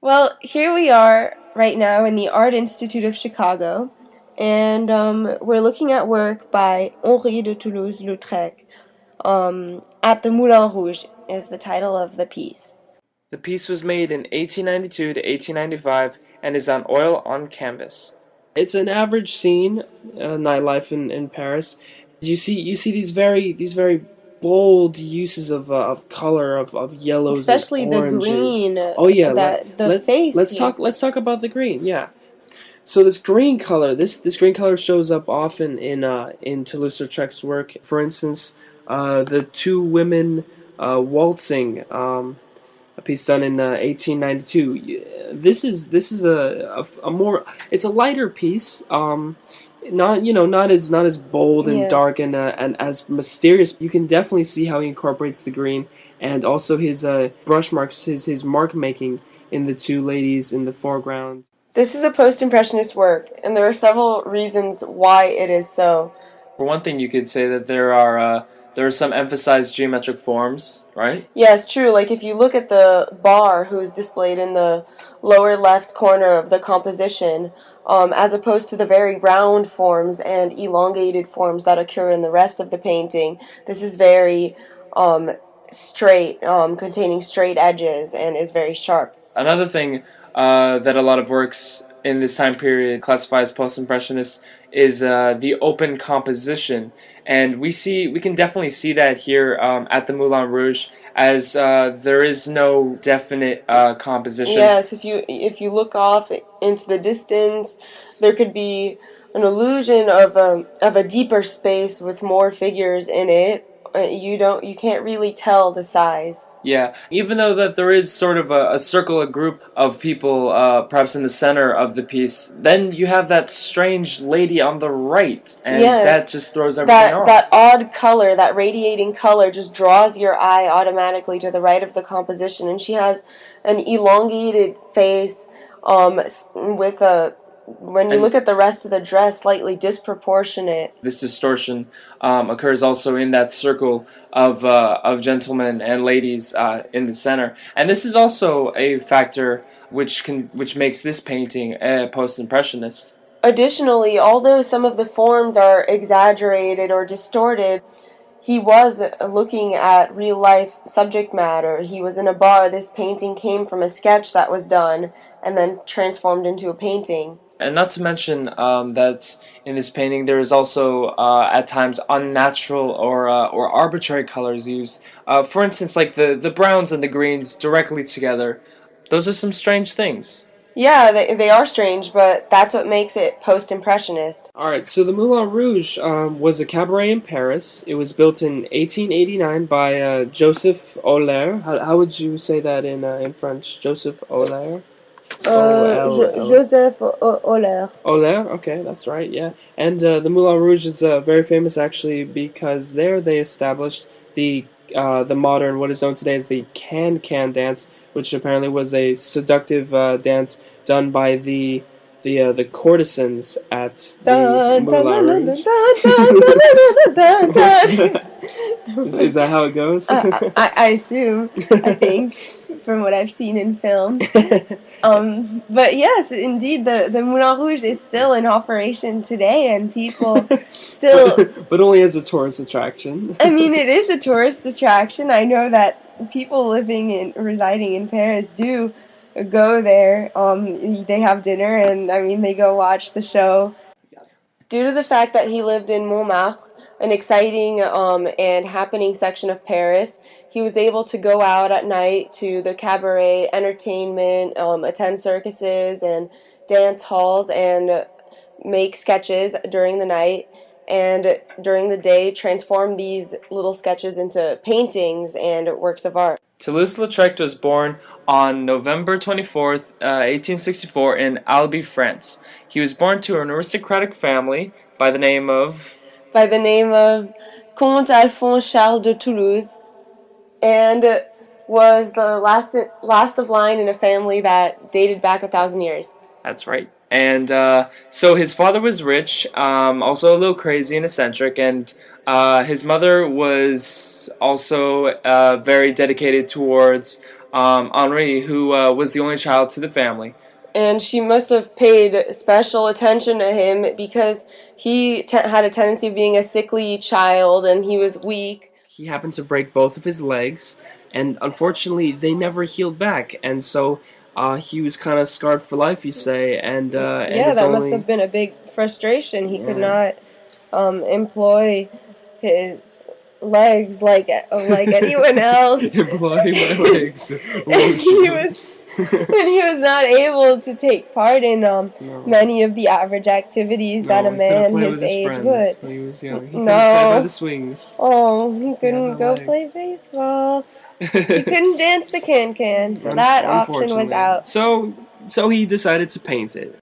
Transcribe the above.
Well, here we are right now in the Art Institute of Chicago, and we're looking at work by Henri de Toulouse-Lautrec. At the Moulin Rouge is the title of the piece. The piece was made in 1892 to 1895 and is on oil on canvas. It's an average scene, nightlife in Paris. You see these very bold uses of color of yellows and Especially the oranges. green, Oh yeah, that the let face let's here. talk about the green. Yeah. So this green color shows up often in Toulouse-Lautrec's work. For instance, the two women waltzing, a piece done in 1892. This is a more, it's a lighter piece. Not as bold and Yeah. dark and as mysterious. You can definitely see how he incorporates the green and also his brush marks, his mark making in the two ladies in the foreground. This is a post-impressionist work, and there are several reasons why it is so. For one thing, you could say that there are some emphasized geometric forms, right? Yeah, it's true. Like if you look at the bar who's displayed in the lower left corner of the composition, as opposed to the very round forms and elongated forms that occur in the rest of the painting, this is very straight, containing straight edges, and is very sharp. Another thing that a lot of works in this time period classify as post-impressionist is the open composition, and we can definitely see that here at the Moulin Rouge, as there is no definite composition. Yes, if you look off into the distance, there could be an illusion of a deeper space with more figures in it. You can't really tell the size. Yeah, even though that there is sort of a circle, a group of people, perhaps in the center of the piece, then you have that strange lady on the right, and Yes, that just throws everything off. that odd color, that radiating color, just draws your eye automatically to the right of the composition, and she has an elongated face, with a, when you And look at the rest of the dress, slightly disproportionate. this distortion occurs also in that circle of gentlemen and ladies in the center, and this is also a factor which makes this painting a post-impressionist. Additionally, although some of the forms are exaggerated or distorted, he was looking at real life subject matter. He was in a bar. This painting came from a sketch that was done and then transformed into a painting. And not to mention that in this painting there is also at times unnatural or arbitrary colors used. For instance, like the browns and the greens directly together. Those are some strange things. Yeah, they are strange, but that's what makes it post-impressionist. Alright, so the Moulin Rouge was a cabaret in Paris. It was built in 1889 by Joseph Euler. How would you say that in French? Joseph Euler? Joseph Euler. Euler, okay, that's right, yeah. And the Moulin Rouge is very famous actually because there they established the modern, what is known today as the can-can dance, which apparently was a seductive dance done by the courtesans at the Moulin Rouge. Is that how it goes? I assume, I think, from what I've seen in film. But yes, indeed, the Moulin Rouge is still in operation today, and people still. But only as a tourist attraction. I mean, it is a tourist attraction. I know that people residing in Paris do go there. They have dinner, and I mean, they go watch the show. Due to the fact that he lived in Montmartre, an exciting and happening section of Paris, he was able to go out at night to the cabaret entertainment, attend circuses and dance halls, and make sketches during the night, and during the day transform these little sketches into paintings and works of art. Toulouse-Lautrec was born on November 24th, 1864 in Albi, France. He was born to an aristocratic family by the name of Comte Alphonse Charles de Toulouse, and was the last of line in a family that dated back 1,000 years. That's right. And so his father was rich, also a little crazy and eccentric, and his mother was also very dedicated towards Henri, who was the only child to the family. And she must have paid special attention to him because he had a tendency of being a sickly child and he was weak. He happened to break both of his legs, and unfortunately, they never healed back, and so he was kind of scarred for life, you say, and yeah, that must have been a big frustration. He could not employ his legs like anyone else. Employ my legs. And he was not able to take part in many of the average activities that a man his age would. When he was young. He couldn't play by the swings. Oh, he couldn't go play baseball. He couldn't dance the can-can, so that option was out. So he decided to paint it.